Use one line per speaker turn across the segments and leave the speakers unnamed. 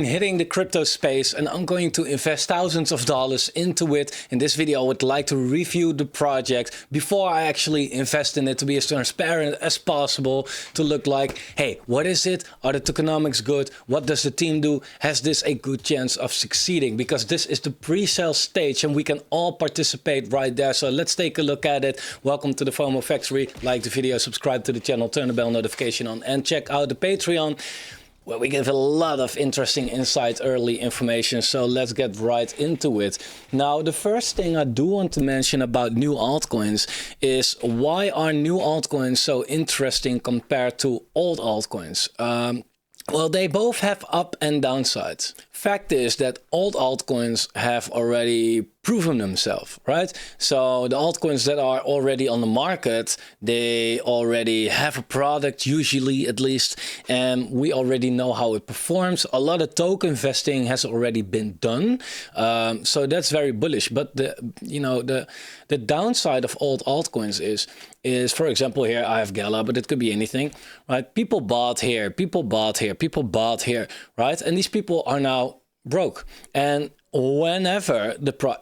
Hitting the crypto space, and I'm going to invest thousands of dollars into it. In this video, I would like to review the project before I actually invest in it, to be as transparent as possible, to look like, hey, what is it? Are the tokenomics good? What does the team do? Has this a good chance of succeeding? Because this is the pre-sale stage and we can all participate right there. So let's take a look at it. Welcome to the Fomo Factory. Like the video, subscribe to the channel, turn the bell notification on, and check out the Patreon, where we give a lot of interesting insight, early information. So let's get right into it. Now, the first thing I do want to mention about new altcoins is, why are new altcoins so interesting compared to old altcoins? Well, they both have up and downsides. Fact is that old altcoins have already proven themselves, right? So the altcoins that are already on the market, they already have a product, usually at least, and we already know how it performs. A lot of token investing has already been done, so that's very bullish. But the downside of old altcoins is, for example, here I have Gala, but it could be anything, right? People bought here, people bought here, people bought here, right? And these people are now broke. And whenever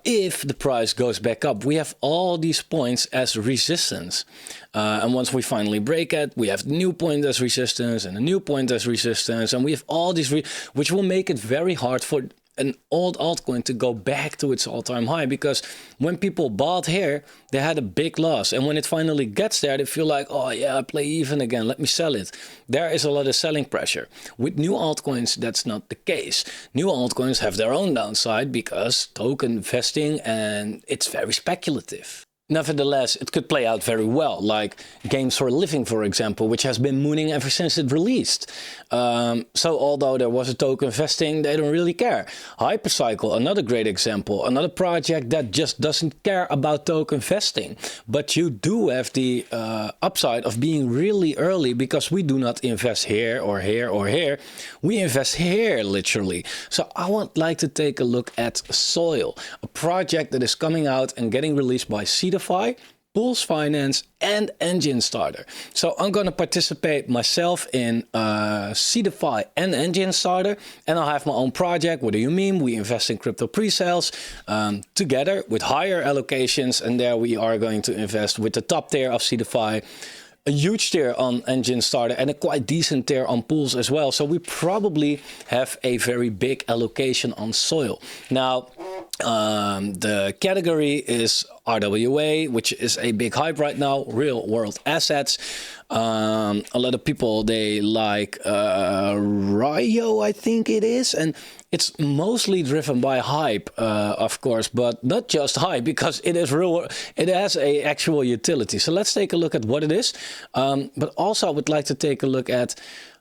if the price goes back up, we have all these points as resistance. And once we finally break it, we have the new point as resistance and a new point as resistance. And we have all these, which will make it very hard for an old altcoin to go back to its all-time high, because when people bought here, they had a big loss, and when it finally gets there, they feel like, oh yeah, I play even again, let me sell it. There is a lot of selling pressure. With new altcoins, that's not the case. New altcoins have their own downside because token investing, and it's very speculative. Nevertheless, it could play out very well, like Games for a Living, for example, which has been mooning ever since it released. So although there was a token investing, they don't really care. Hypercycle, another great example, another project that just doesn't care about token investing. But you do have the upside of being really early, because we do not invest here or here or here. We invest here, literally. So I would like to take a look at Soil, a project that is coming out and getting released by Defi, Pulse Finance, and Engine Starter. So I'm going to participate myself in Defi and Engine Starter, and I'll have my own project. What do you mean? We invest in crypto pre-sales together with higher allocations, and there we are going to invest with the top tier of Defi, a huge tier on Engine Starter, and a quite decent tier on Pools as well. So we probably have a very big allocation on Soil. Now, the category is RWA, which is a big hype right now, real world assets. A lot of people, they like Ryo, I think it is, and it's mostly driven by hype, of course, but not just hype, because it is real. It has a actual utility. So let's take a look at what it is. But also I would like to take a look at,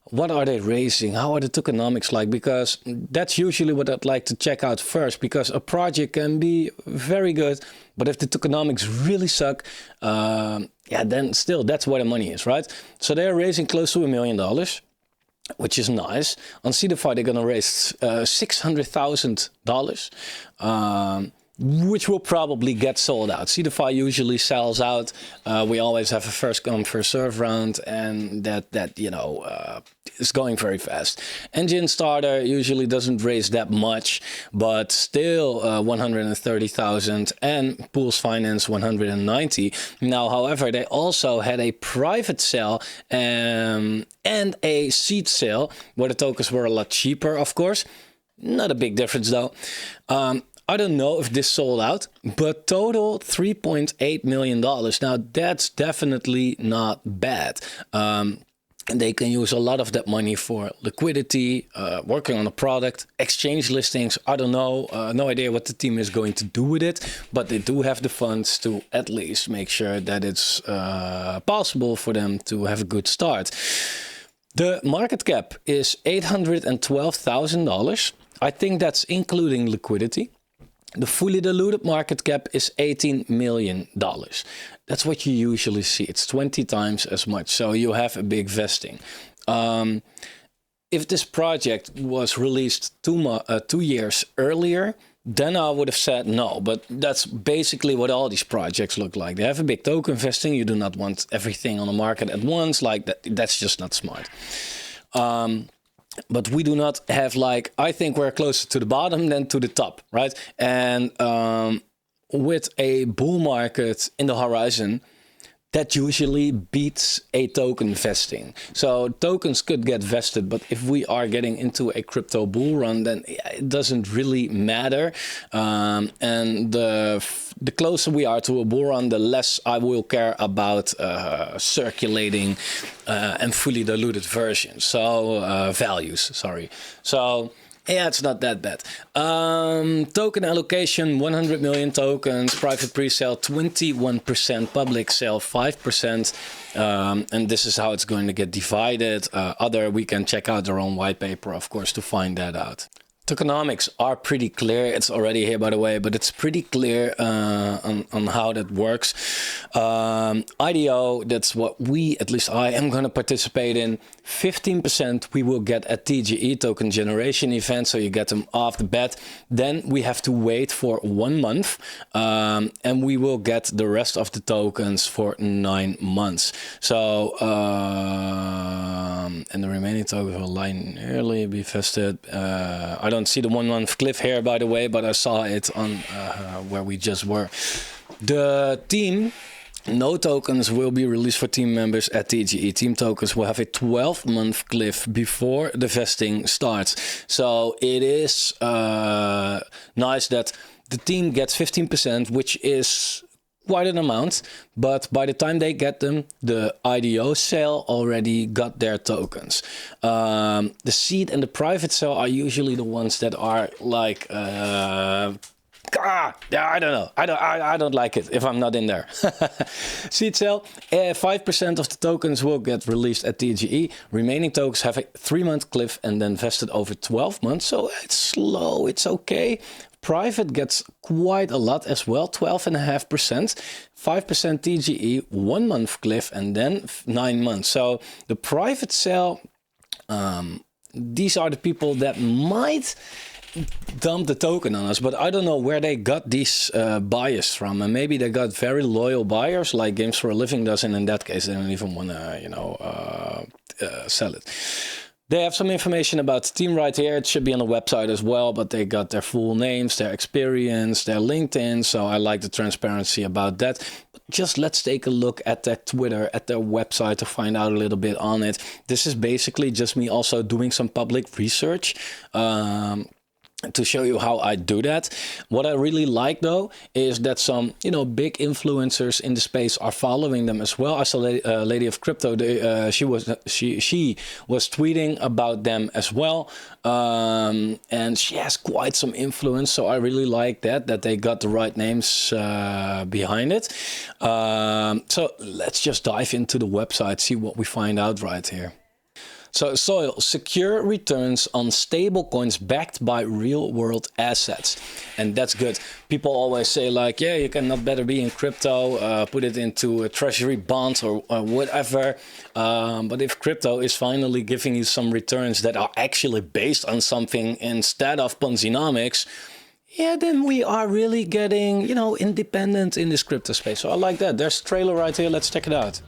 what are they raising? How are the tokenomics like? Because that's usually what I'd like to check out first, because a project can be very good, but if the tokenomics really suck, yeah, then still that's where the money is, right? So they're raising close to $1 million, which is nice. On Defi, they're going to raise $600,000. Which will probably get sold out. Defi usually sells out. We always have a first come, first serve round, and that is going very fast. Engine Starter usually doesn't raise that much, but still 130,000, and Pools Finance 190. Now, however, they also had a private sale and a seed sale where the tokens were a lot cheaper, of course. Not a big difference though. I don't know if this sold out, but total $3.8 million. Now, that's definitely not bad. And they can use a lot of that money for liquidity, working on a product, exchange listings. I don't know, no idea what the team is going to do with it, but they do have the funds to at least make sure that it's possible for them to have a good start. The market cap is $812,000. I think that's including liquidity. The fully diluted market cap is $18 million. That's what you usually see. It's 20 times as much. So you have a big vesting. If this project was released 2 years earlier, then I would have said no. But that's basically what all these projects look like. They have a big token vesting. You do not want everything on the market at once. Like that. That's just not smart. but we do not have like, I think we're closer to the bottom than to the top, right? And with a bull market in the horizon, that usually beats a token vesting. So tokens could get vested, but if we are getting into a crypto bull run, then it doesn't really matter. And the closer we are to a bull run, the less I will care about circulating and fully diluted versions. So values, sorry. So yeah, it's not that bad. Token allocation, 100 million tokens, private pre-sale 21%, public sale 5%. And this is how it's going to get divided. We can check out their own white paper, of course, to find that out. Tokenomics are pretty clear. It's already here, by the way, but it's pretty clear on how that works. IDO, that's what at least I am going to participate in. 15% we will get at TGE, token generation event, so you get them off the bat. Then we have to wait for 1 month, and we will get the rest of the tokens for 9 months. So, and the remaining tokens will linearly be vested. I don't see the 1 month cliff here, by the way, but I saw it on where we just were. The team, no tokens will be released for team members at TGE. Team tokens will have a 12-month cliff before the vesting starts. So it is nice that the team gets 15%, which is quite an amount, but by the time they get them, the IDO sale already got their tokens. The seed and the private sale are usually the ones that are like I don't know. I don't like it if I'm not in there. Seed sale, 5% of the tokens will get released at TGE. Remaining tokens have a 3-month cliff and then vested over 12 months. So it's slow, it's okay. Private gets quite a lot as well, 12.5%. 5% TGE, 1 month cliff, and then 9 months. So the private sale, these are the people that might dump the token on us, but I don't know where they got these buyers from. And maybe they got very loyal buyers like Games for a Living does, and in that case they don't even want to sell it. They have some information about the team right here. It should be on the website as well, but they got their full names, their experience, their LinkedIn. So I like the transparency about that. But just let's take a look at their Twitter, at their website to find out a little bit on it. This is basically just me also doing some public research. To show you how I do that. What I really like though is that some big influencers in the space are following them as well. I saw Lady of Crypto, she was tweeting about them as well, and she has quite some influence, so I really like that they got the right names behind it. So let's just dive into the website, see what we find out right here. So Soil, secure returns on stable coins backed by real world assets. And that's good. People always say like, yeah, you cannot better be in crypto, put it into a treasury bonds or whatever. But if crypto is finally giving you some returns that are actually based on something instead of Ponzinomics, yeah, then we are really getting, independent in this crypto space. So I like that. There's a trailer right here. Let's check it out.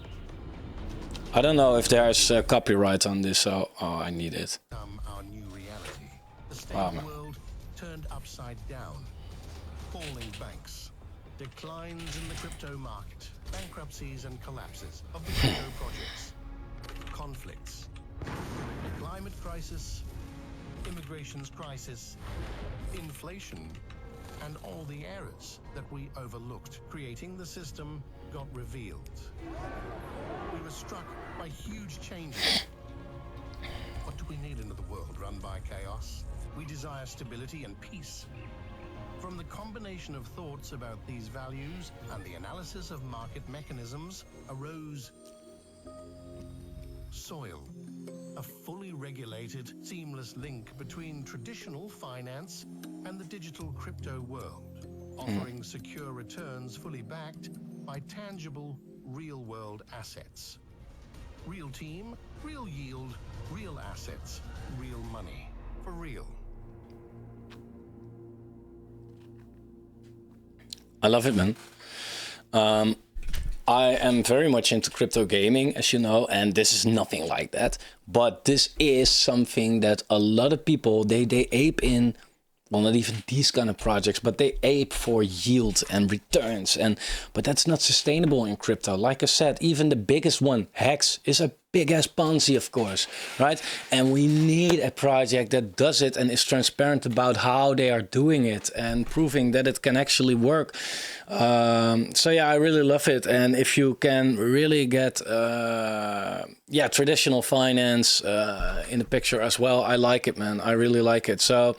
I don't know if there's copyright on this, so I need it.
Our new reality. The stable world turned upside down. Falling banks, declines in the crypto market, bankruptcies and collapses of the crypto projects, conflicts, climate crisis, immigration's crisis, inflation, and all the errors that we overlooked. Creating the system got revealed. We were struck by huge changes. What do we need in the world run by chaos? We desire stability and peace. From the combination of thoughts about these values and the analysis of market mechanisms arose Soil, a fully regulated, seamless link between traditional finance and the digital crypto world, offering secure returns fully backed by tangible, real-world assets. Real team, real yield, real assets, real money. For real.
I love it, man. I am very much into crypto gaming, as you know, and this is nothing like that. But this is something that a lot of people, they ape in, well, not even these kind of projects, but they ape for yield and returns. But that's not sustainable in crypto. Like I said, even the biggest one, Hex, is a big ass Ponzi, of course, right? And we need a project that does it and is transparent about how they are doing it and proving that it can actually work. So yeah, I really love it. And if you can really get traditional finance in the picture as well, I like it, man. I really like it. So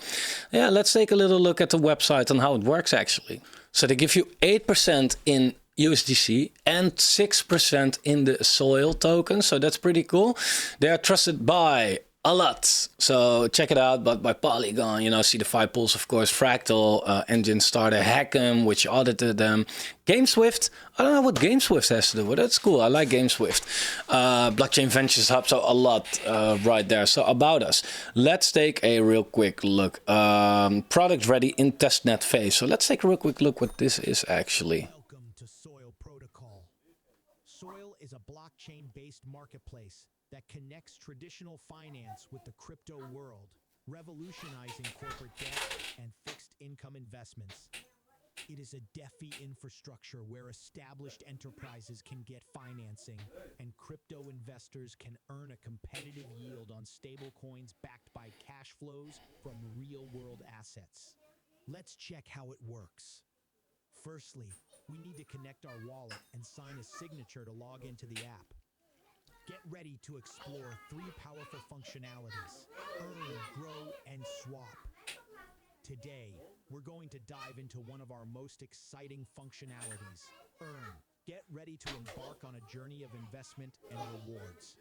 yeah, let's take a little look at the website and how it works actually. So they give you 8% in USDC and 6% in the soil token. So that's pretty cool. They are trusted by a lot. So check it out. But by Polygon, you know, see the 5 pools, of course, Fractal, Engine Starter, Hack'em, which audited them. GameSwift, I don't know what GameSwift has to do, but that's cool. I like GameSwift. Blockchain Ventures Hub, so a lot right there. So about us, let's take a real quick look. Product ready in testnet phase. So let's take a real quick look what this is actually.
Welcome to Soil Protocol. Soil is a blockchain-based marketplace that connects traditional finance with the crypto world, revolutionizing corporate debt and fixed income investments. It is a Defi infrastructure where established enterprises can get financing and crypto investors can earn a competitive yield on stablecoins backed by cash flows from real-world assets. Let's check how it works. Firstly, we need to connect our wallet and sign a signature to log into the app. Get ready to explore 3 powerful functionalities: earn, grow, and swap. Today, we're going to dive into one of our most exciting functionalities, earn. Get ready to embark on a journey of investment and rewards.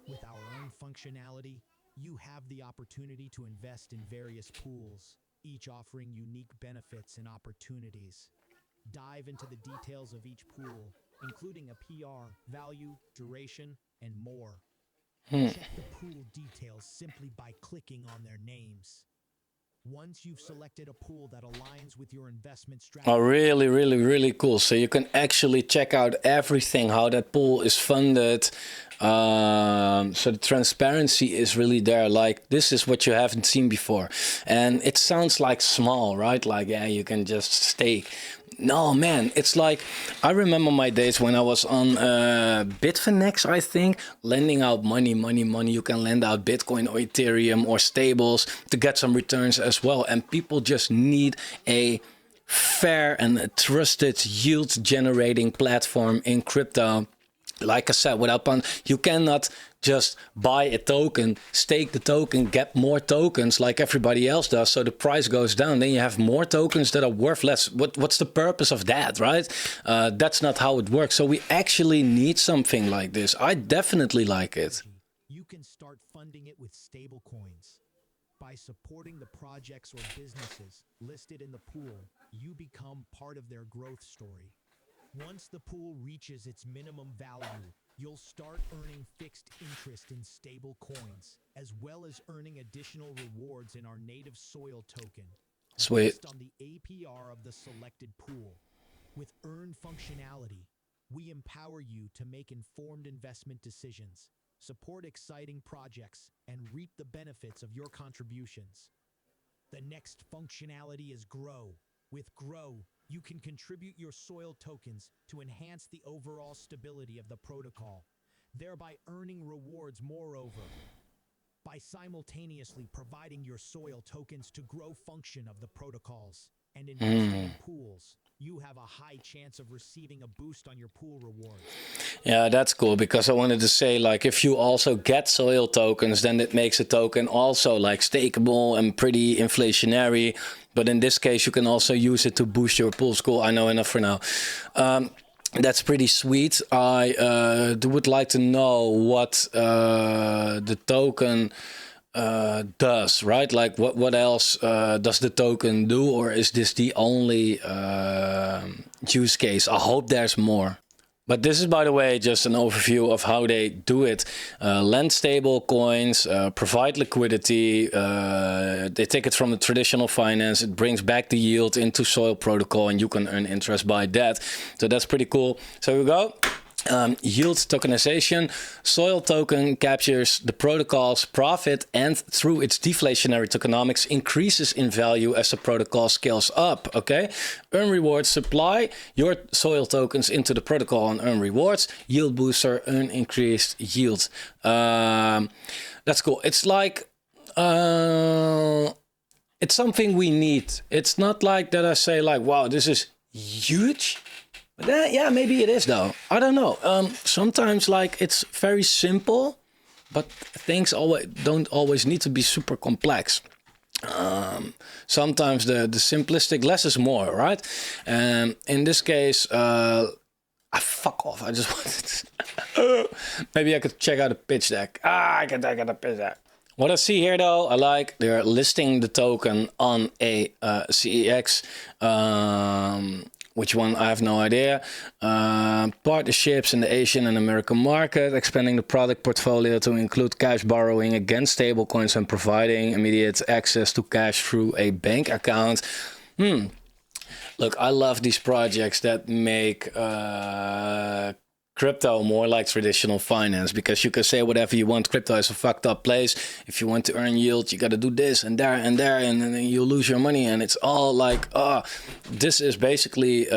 With our earn functionality, you have the opportunity to invest in various pools, each offering unique benefits and opportunities. Dive into the details of each pool, including a PR, value, duration, and more. Check the pool details simply by clicking on their names. Once you've selected a pool that aligns with your investment strategy.
Oh, really, really, really cool. So you can actually check out everything, how that pool is funded. So the transparency is really there. Like, this is what you haven't seen before. And it sounds like small, right? Like, yeah, you can just stake. No, man, it's like, I remember my days when I was on Bitfinex, I think, lending out money. You can lend out Bitcoin or Ethereum or stables to get some returns as well. And people just need a fair and a trusted yield generating platform in crypto. Like I said, without you cannot just buy a token, stake the token, get more tokens like everybody else does, so the price goes down. Then you have more tokens that are worth less. What's the purpose of that, right? That's not how it works. So we actually need something like this. I definitely like it.
You can start funding it with stable coins. By supporting the projects or businesses listed in the pool, you become part of their growth story. Once the pool reaches its minimum value, you'll start earning fixed interest in stable coins, as well as earning additional rewards in our native soil token.
Sweet.
Based on the APR of the selected pool. With earn functionality, we empower you to make informed investment decisions, support exciting projects, and reap the benefits of your contributions. The next functionality is grow. With grow, you can contribute your soil tokens to enhance the overall stability of the protocol, thereby earning rewards moreover. By simultaneously providing your soil tokens to grow function of the protocols and investing in pools, you have a high chance of receiving a boost on your pool rewards.
Yeah, that's cool, because I wanted to say, like, if you also get soil tokens, then it makes a token also like stakeable and pretty inflationary. But in this case, you can also use it to boost your pool. Cool, I know enough for now. That's pretty sweet. I would like to know what the token does, right? Like, what else does the token do, or is this the only use case? I hope there's more. But this is, by the way, just an overview of how they do it. Lend stable coins, provide liquidity. They take it from the traditional finance. It brings back the yield into Soil protocol, and you can earn interest by that. So that's pretty cool. So here we go. Yield tokenization. Soil token captures the protocol's profit and through its deflationary tokenomics increases in value as the protocol scales up. Okay, earn rewards. Supply your Soil tokens into the protocol and earn rewards. Yield booster, earn increased yield. That's cool. It's like it's something we need. It's not like that I say like, wow, this is huge. But yeah, maybe it is though. I don't know. Sometimes like it's very simple, but things don't always need to be super complex. Sometimes the simplistic less is more, right? And in this case, fuck off. I just wanted maybe I could check out a pitch deck. I can check out a pitch deck. What I see here though, I like they're listing the token on a CEX. Which one? I have no idea. Partnerships in the Asian and American market, expanding the product portfolio to include cash borrowing against stablecoins and providing immediate access to cash through a bank account. Look, I love these projects that make crypto more like traditional finance, because you can say whatever you want. Crypto is a fucked up place. If you want to earn yield, you got to do this and there and there, and then you lose your money. And it's all like, this is basically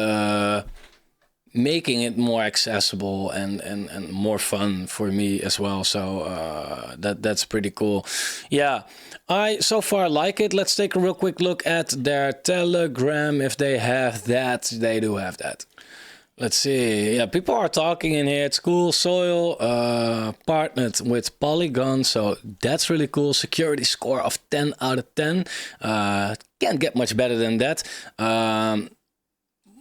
making it more accessible and more fun for me as well. So that's pretty cool. Yeah, I so far like it. Let's take a real quick look at their Telegram. If they have that, they do have that. Let's see. Yeah, people are talking in here. It's cool. Soil partnered with Polygon, so that's really cool. Security score of 10 out of 10. Can't get much better than that.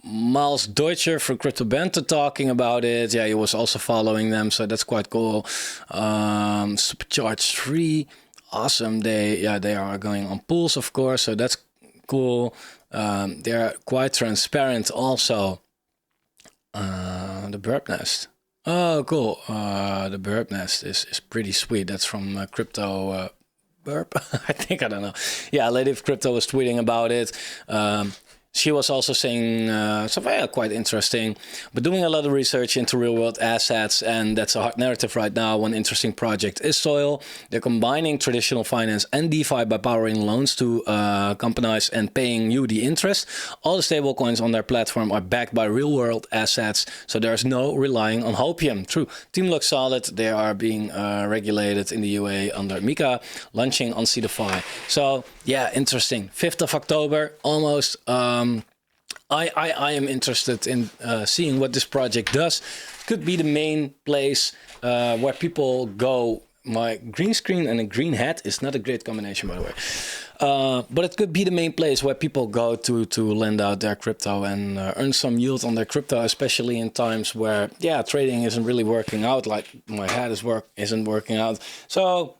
Miles Deutscher from CryptoBento talking about it. Yeah, he was also following them, so that's quite cool. Supercharged 3, awesome. They are going on pools, of course, so that's cool. They're quite transparent also. The burp nest. Oh, cool. The burp nest is pretty sweet. That's from Crypto Burp. I think, I don't know. Yeah, Lady of Crypto was tweeting about it. She was also saying something quite interesting, but doing a lot of research into real world assets, and that's a hot narrative right now. One interesting project is Soil. They're combining traditional finance and DeFi by powering loans to companies and paying you the interest. All the stable coins on their platform are backed by real world assets, so there's no relying on hopium. True. Team looks solid. They are being regulated in the UA under MiCA, launching on CDFI. So yeah, interesting. 5th of October, almost. I am interested in seeing what this project does. Could be the main place where people go. My green screen and a green hat is not a great combination, by the way. But it could be the main place where people go to lend out their crypto and earn some yield on their crypto, especially in times where, yeah, trading isn't really working out. Like my hat isn't working out. So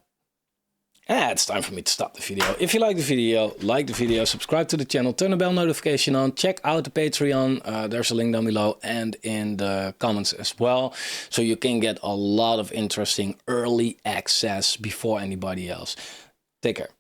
it's time for me to stop the video. If you like the video, subscribe to the channel, turn the bell notification on, check out the Patreon. There's a link down below and in the comments as well. So you can get a lot of interesting early access before anybody else. Take care.